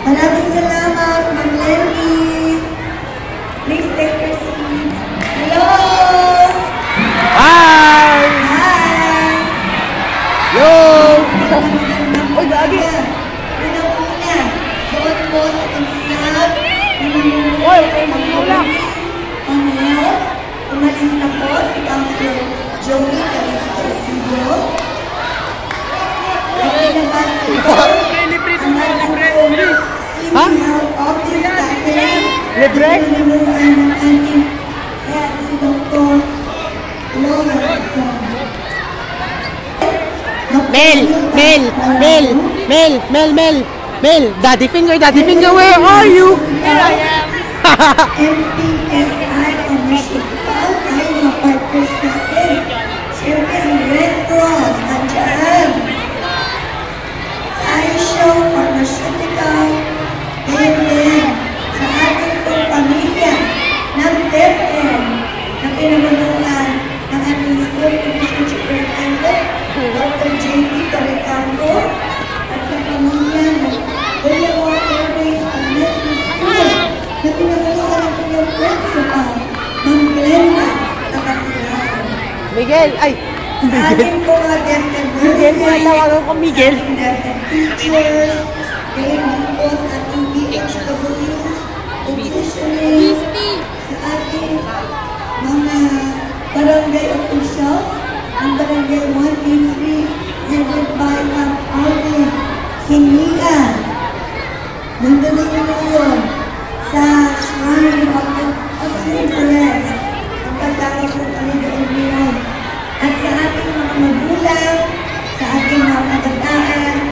Maraming salamat, Ma'am Lenny. Please take your seats. Hello! Hi! Hi! Yo! Uy, lagi! Una-una, doon po sa konsyal, Uy, mag-iulak! Umalis na po si Councilor Joey Calisto Sigo. At pinabat po ang ating senior office staff. Libre? Pinulungan ng ating head si Dr. Lola. Mel, Daddy Finger, where are you? Here I am. MPSI Commission. Tayo mga partners natin. Siyempre ang Red Cross, andyan. Show Pharmaceutical, and then sa ating pong pamilya ng DepEd na pinamanuan ng ating School Education Superintendent, Dr. J.P. Caricampo, at sa pamilya ng Villanueva Airways Elementary School na pinamanuan ng kanyang principal, Ma'am Glenda Takatilan. Miguel, ay! Sa ating po mga DepEd Miguel, tawagan ko Miguel. teachers, kayo po sa ating BHWs, officially, sa ating mga barangay officials, ang barangay 183, headed by Ma'am